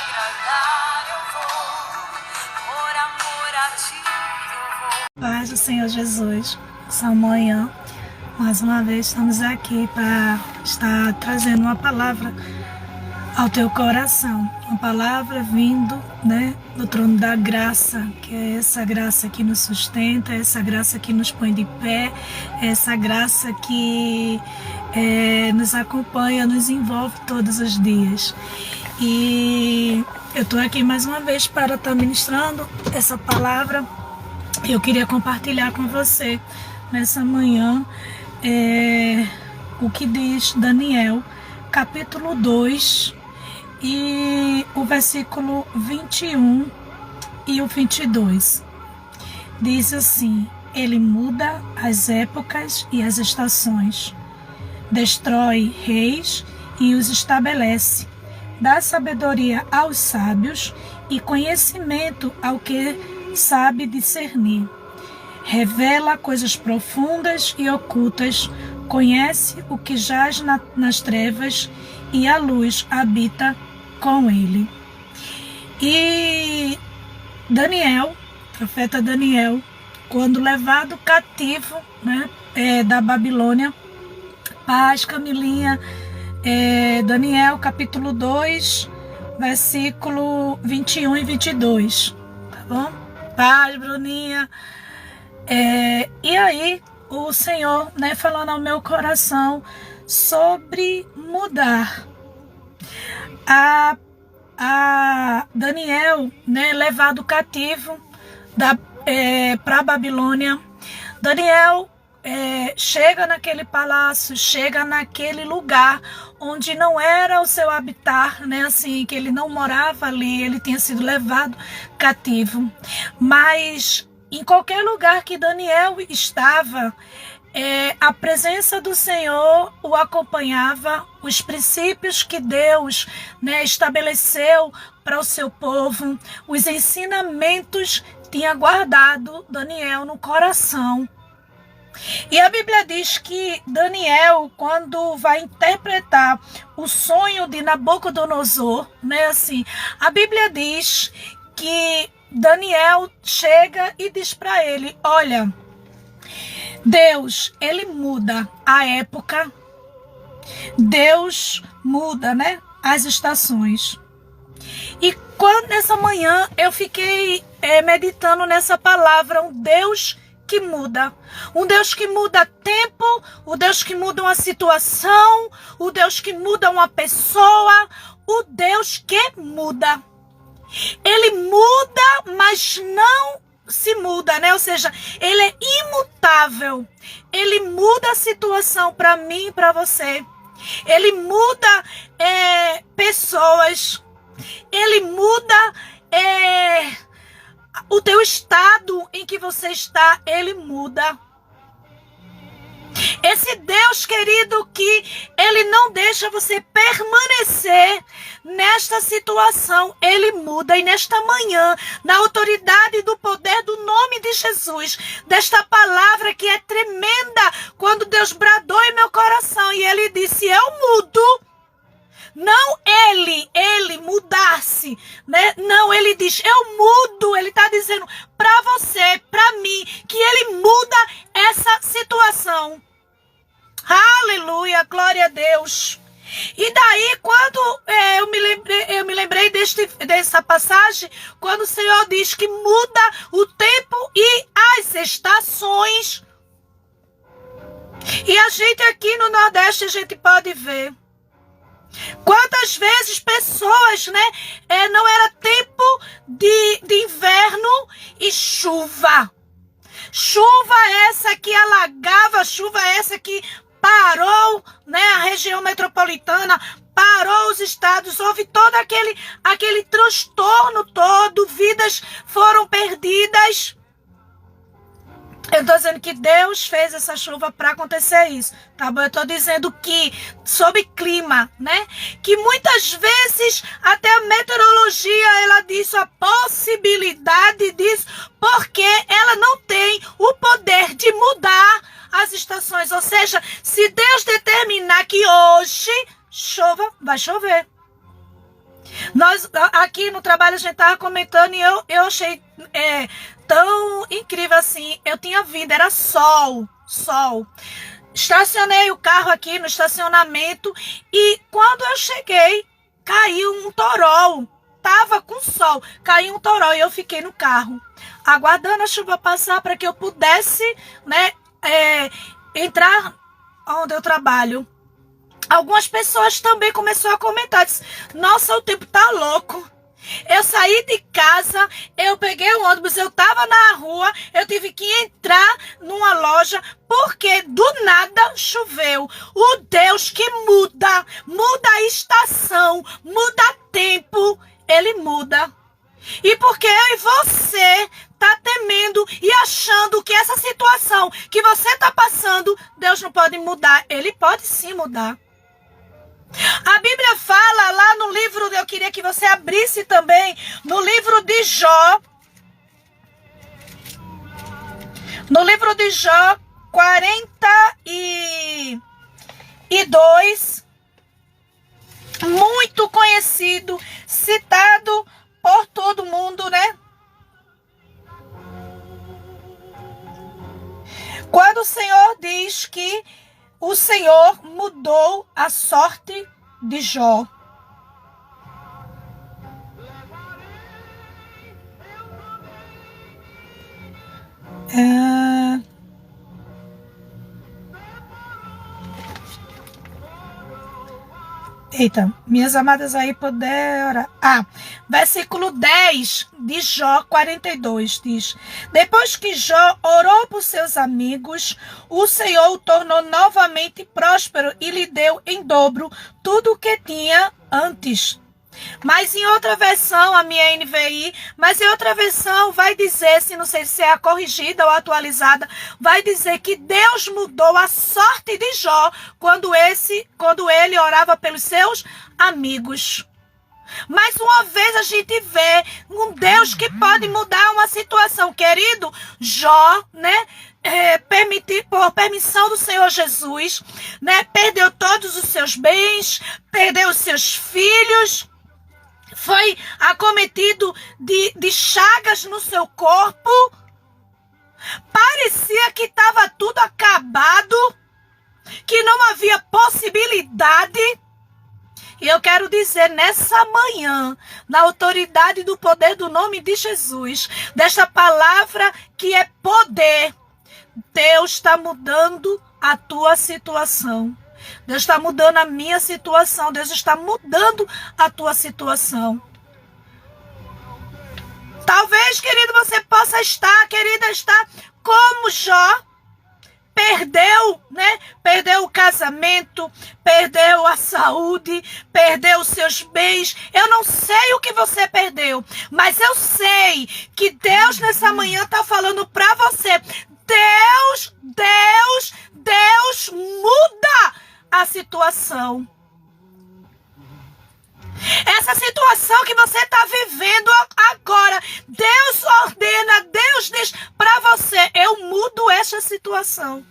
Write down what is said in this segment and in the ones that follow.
agradar eu vou, por amor a ti eu vou. Paz do Senhor Jesus, essa manhã, mais uma vez estamos aqui para estar trazendo uma palavra ao teu coração, uma palavra vindo, do trono da graça, que é essa graça que nos sustenta, essa graça que nos põe de pé, essa graça que nos acompanha, nos envolve todos os dias. E eu estou aqui mais uma vez para estar ministrando essa palavra. Eu queria compartilhar com você nessa manhã o que diz Daniel, capítulo 2, e o versículo 21 e o 22. Diz assim: ele muda as épocas e as estações, destrói reis e os estabelece, dá sabedoria aos sábios e conhecimento ao que sabe discernir. Revela coisas profundas e ocultas, conhece o que jaz nas trevas, e a luz habita com ele. E Daniel, profeta Daniel, quando levado cativo da Babilônia, paz, Camilinha, Daniel capítulo 2, versículo 21 e 22, tá bom? Paz, Bruninha. E aí o Senhor falando ao meu coração sobre mudar. A Daniel, levado cativo para a Babilônia. Daniel chega naquele palácio, chega naquele lugar onde não era o seu habitar, que ele não morava ali, ele tinha sido levado cativo. Mas em qualquer lugar que Daniel estava, a presença do Senhor o acompanhava, os princípios que Deus estabeleceu para o seu povo, os ensinamentos tinha guardado Daniel no coração. E a Bíblia diz que Daniel, quando vai interpretar o sonho de Nabucodonosor, a Bíblia diz que Daniel chega e diz para ele: olha, Deus, ele muda a época, Deus muda, as estações. E quando nessa manhã eu fiquei meditando nessa palavra, um Deus que muda, um Deus que muda tempo, o Deus que muda uma situação, o Deus que muda uma pessoa, o Deus que muda. Ele muda, mas não se muda, ou seja, ele é imutável. Ele muda a situação para mim e para você. Ele muda pessoas. Ele muda o teu estado em que você está. Ele muda. Esse Deus, querido, que ele não deixa você permanecer nesta situação, ele muda. E nesta manhã, na autoridade do poder do nome de Jesus, desta palavra que é tremenda, quando Deus bradou em meu coração e ele disse: eu mudo. Não ele mudasse, Não, ele diz: eu mudo. Ele está dizendo para você, para mim, que ele muda essa situação. Aleluia, glória a Deus. E daí, quando eu me lembrei dessa passagem, quando o Senhor diz que muda o tempo e as estações. E a gente aqui no Nordeste, a gente pode ver quantas vezes pessoas, não era tempo de inverno e chuva. Chuva essa que alagava, chuva essa que parou, a região metropolitana, parou os estados, houve todo aquele transtorno todo, vidas foram perdidas. Eu estou dizendo que Deus fez essa chuva para acontecer isso, tá bom? Eu estou dizendo que, sobre clima, que muitas vezes até a meteorologia, ela diz a possibilidade disso, porque ela não tem o poder de mudar as estações. Ou seja, se Deus determinar que hoje chova, vai chover. Aqui no trabalho a gente estava comentando e eu achei tão incrível assim. Eu tinha vindo, era sol. Estacionei o carro aqui no estacionamento e quando eu cheguei, caiu um torol. Tava com sol, caiu um torol e eu fiquei no carro, aguardando a chuva passar para que eu pudesse, né, entrar onde eu trabalho. Algumas pessoas também começaram a comentar, disse, nossa, o tempo tá louco. Eu saí de casa, eu peguei o ônibus, eu tava na rua, eu tive que entrar numa loja, porque do nada choveu. O Deus que muda a estação, muda tempo, Ele muda. E porque eu e você tá temendo e achando que essa situação que você tá passando, Deus não pode mudar. Ele pode sim mudar. A Bíblia fala lá no livro, eu queria que você abrisse também, no livro de Jó. No livro de Jó 42, muito conhecido, citado por todo mundo, né? Quando o Senhor diz que o Senhor mudou a sorte de Jó. Eita, minhas amadas aí puderam... versículo 10 de Jó 42 diz: depois que Jó orou por seus amigos, o Senhor o tornou novamente próspero e lhe deu em dobro tudo o que tinha antes. Mas em outra versão, a minha NVI, mas em outra versão vai dizer, se não sei se é a corrigida ou atualizada, vai dizer que Deus mudou a sorte de Jó quando ele orava pelos seus amigos. Mais uma vez a gente vê um Deus que pode mudar uma situação. Querido, Jó, né? Por permissão do Senhor Jesus, né? Perdeu todos os seus bens, perdeu os seus filhos, foi acometido de chagas no seu corpo. Parecia que estava tudo acabado, que não havia possibilidade. E eu quero dizer nessa manhã, na autoridade do poder do nome de Jesus, desta palavra que é poder, Deus está mudando a tua situação. Deus está mudando a minha situação. Deus está mudando a tua situação. Talvez, querido, você possa estar, querida, estar como Jó. Perdeu, né? Perdeu o casamento, perdeu a saúde, perdeu os seus bens. Eu não sei o que você perdeu, mas eu sei que Deus nessa manhã está falando para você. Deus muda a situação. Essa situação que você está vivendo agora, Deus ordena, Deus diz para você, eu mudo essa situação.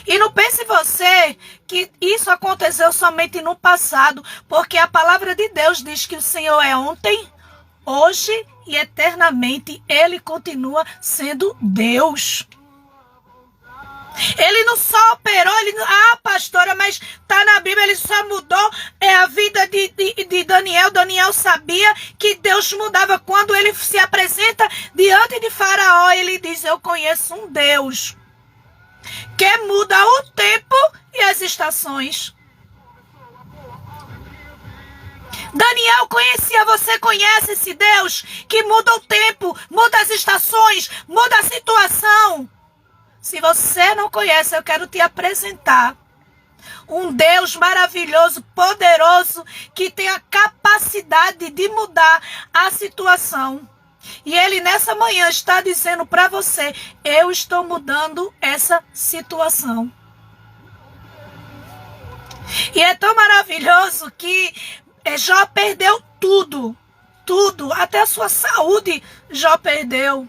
E não pense você que isso aconteceu somente no passado, porque a palavra de Deus diz que o Senhor é ontem, hoje e eternamente. Ele continua sendo Deus. Ele não só operou, pastora, mas tá na Bíblia, ele só mudou a vida de Daniel. Daniel sabia que Deus mudava. Quando ele se apresenta diante de Faraó, ele diz, eu conheço um Deus que muda o tempo e as estações. Daniel conhecia, você conhece esse Deus que muda o tempo, muda as estações, muda a situação. Se você não conhece, eu quero te apresentar um Deus maravilhoso, poderoso, que tem a capacidade de mudar a situação. E Ele nessa manhã está dizendo para você, eu estou mudando essa situação. E é tão maravilhoso que Jó perdeu tudo, até a sua saúde Jó perdeu.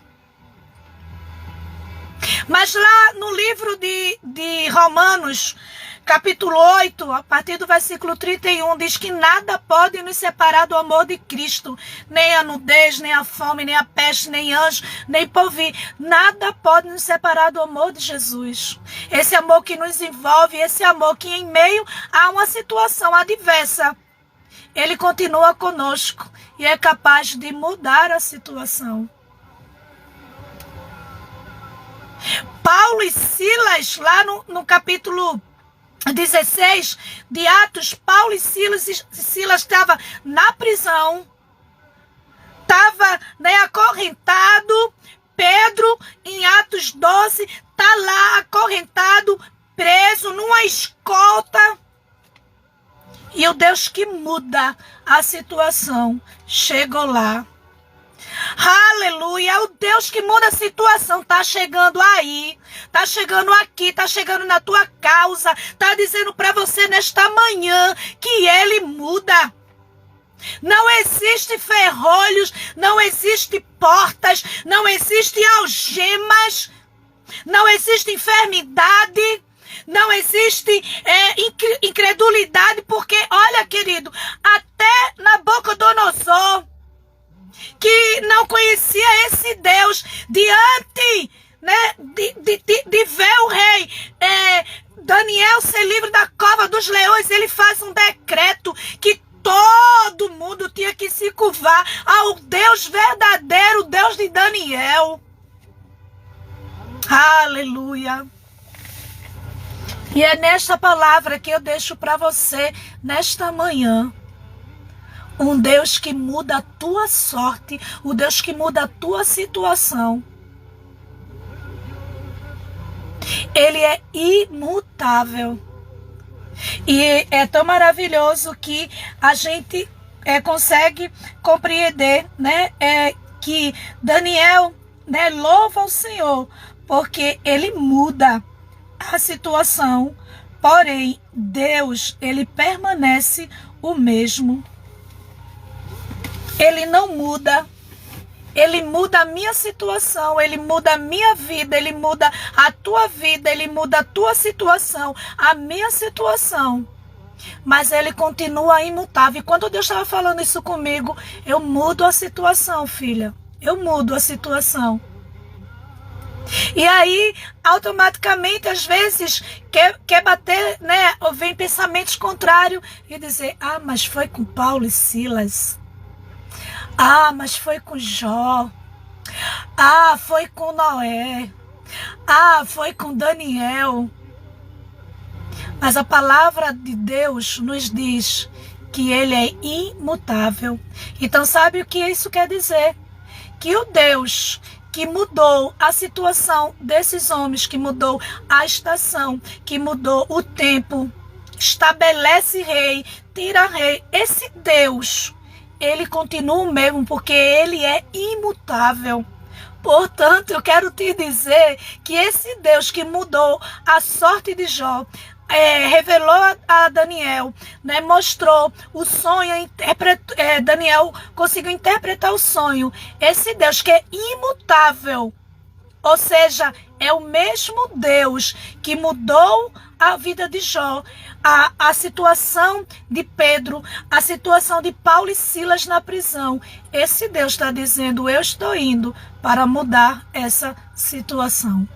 Mas lá no livro de Romanos, capítulo 8, a partir do versículo 31, diz que nada pode nos separar do amor de Cristo. Nem a nudez, nem a fome, nem a peste, nem anjo, nem porvir. Nada pode nos separar do amor de Jesus. Esse amor que nos envolve, esse amor que em meio a uma situação adversa, Ele continua conosco e é capaz de mudar a situação. Paulo e Silas, lá no capítulo 16 de Atos, Paulo e Silas estavam na prisão, estava, acorrentado. Pedro, em Atos 12, está lá acorrentado, preso numa escolta. E o Deus que muda a situação chegou lá. Aleluia, o Deus que muda a situação está chegando aí, está chegando aqui, está chegando na tua causa, está dizendo para você nesta manhã que Ele muda. Não existe ferrolhos, não existe portas, não existe algemas, não existe enfermidade, não existe incredulidade, porque, olha, querido, até Nabucodonosor, que não conhecia esse Deus, diante, de ver o rei Daniel ser livre da cova dos leões, ele faz um decreto que todo mundo tinha que se curvar ao Deus verdadeiro, o Deus de Daniel. Aleluia. E é nesta palavra que eu deixo para você nesta manhã. Um Deus que muda a tua sorte, o Deus que muda a tua situação. Ele é imutável. E é tão maravilhoso que a gente consegue compreender, que Daniel, louva o Senhor, porque ele muda a situação, porém Deus, ele permanece o mesmo. Ele não muda. Ele muda a minha situação, Ele muda a minha vida, Ele muda a tua vida, Ele muda a tua situação, a minha situação. Mas Ele continua imutável. E quando Deus estava falando isso comigo, eu mudo a situação, filha. Eu mudo a situação. E aí, automaticamente, às vezes, quer bater, ou vem pensamentos contrários e dizer, mas foi com Paulo e Silas. Mas foi com Jó. Foi com Noé. Foi com Daniel. Mas a palavra de Deus nos diz que Ele é imutável. Então sabe o que isso quer dizer? Que o Deus que mudou a situação desses homens, que mudou a estação, que mudou o tempo, estabelece rei, tira rei, esse Deus, Ele continua o mesmo, porque Ele é imutável. Portanto, eu quero te dizer que esse Deus que mudou a sorte de Jó, revelou a Daniel, mostrou o sonho, Daniel conseguiu interpretar o sonho. Esse Deus que é imutável, ou seja, é o mesmo Deus que mudou a vida de Jó, a situação de Pedro, a situação de Paulo e Silas na prisão. Esse Deus está dizendo, eu estou indo para mudar essa situação.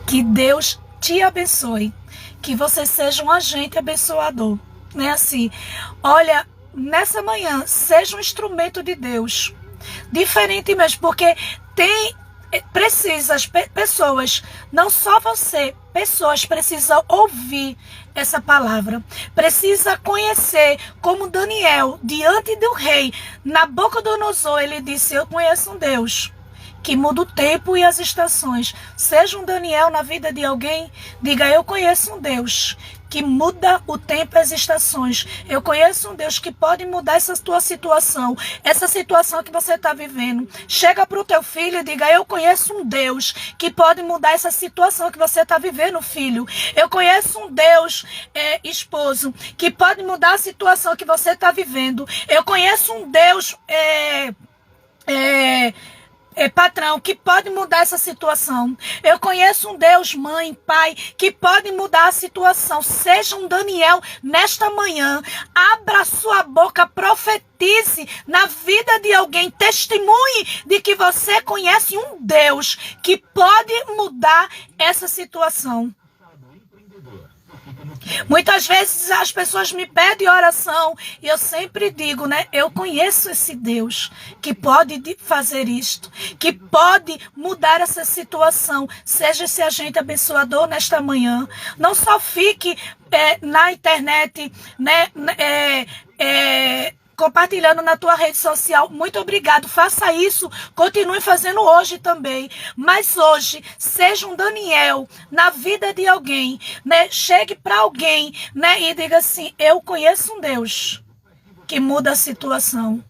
Que Deus te abençoe, que você seja um agente abençoador. Não é assim? Olha, nessa manhã, seja um instrumento de Deus. Diferente mesmo, porque as pessoas, não só você, pessoas precisam ouvir essa palavra, precisa conhecer, como Daniel, diante do rei Nabucodonosor, ele disse, eu conheço um Deus que muda o tempo e as estações. Seja um Daniel na vida de alguém, diga, eu conheço um Deus que muda o tempo e as estações. Eu conheço um Deus que pode mudar essa tua situação, essa situação que você está vivendo. Chega para o teu filho e diga, eu conheço um Deus que pode mudar essa situação que você está vivendo, filho. Eu conheço um Deus, esposo, que pode mudar a situação que você está vivendo. Eu conheço um Deus, patrão, que pode mudar essa situação. Eu conheço um Deus, mãe, pai, que pode mudar a situação. Seja um Daniel nesta manhã. Abra sua boca, profetize na vida de alguém. Testemunhe de que você conhece um Deus que pode mudar essa situação. Muitas vezes as pessoas me pedem oração e eu sempre digo, né? Eu conheço esse Deus que pode fazer isto, que pode mudar essa situação. Seja esse agente abençoador nesta manhã. Não só fique na internet, né? Compartilhando na tua rede social. Muito obrigado, faça isso, continue fazendo hoje também, mas hoje seja um Daniel na vida de alguém, né? Chegue para alguém, né? E diga assim, eu conheço um Deus que muda a situação.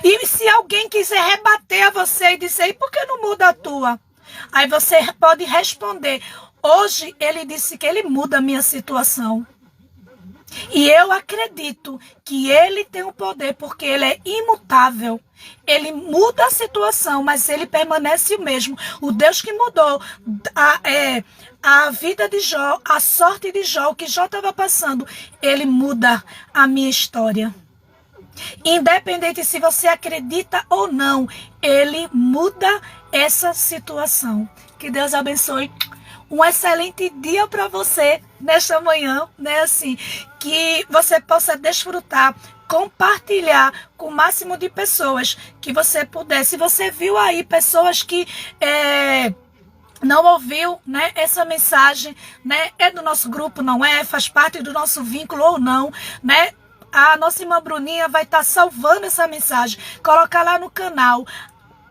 E se alguém quiser rebater a você e dizer, e por que não muda a tua? Aí você pode responder, hoje ele disse que ele muda a minha situação. E eu acredito que ele tem o poder, porque ele é imutável. Ele muda a situação, mas ele permanece o mesmo. O Deus que mudou a vida de Jó, a sorte de Jó, o que Jó estava passando, ele muda a minha história. Independente se você acredita ou não, ele muda essa situação. Que Deus abençoe. Um excelente dia para você nesta manhã, né? Assim, que você possa desfrutar, compartilhar com o máximo de pessoas que você puder. Se você viu aí pessoas que não ouviu, né, essa mensagem, né? É do nosso grupo, não é? Faz parte do nosso vínculo ou não, né? A nossa irmã Bruninha vai estar salvando essa mensagem, colocar lá no canal.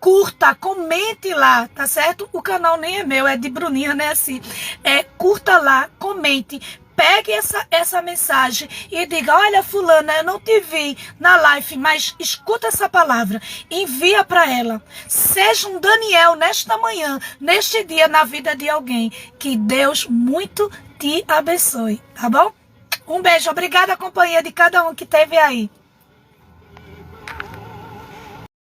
Curta, comente lá, tá certo? O canal nem é meu, é de Bruninha, né? Assim, curta lá, comente, pegue essa mensagem e diga, olha fulana, eu não te vi na live, mas escuta essa palavra, envia para ela. Seja um Daniel nesta manhã, neste dia, na vida de alguém. Que Deus muito te abençoe, tá bom? Um beijo, obrigada a companhia de cada um que esteve aí.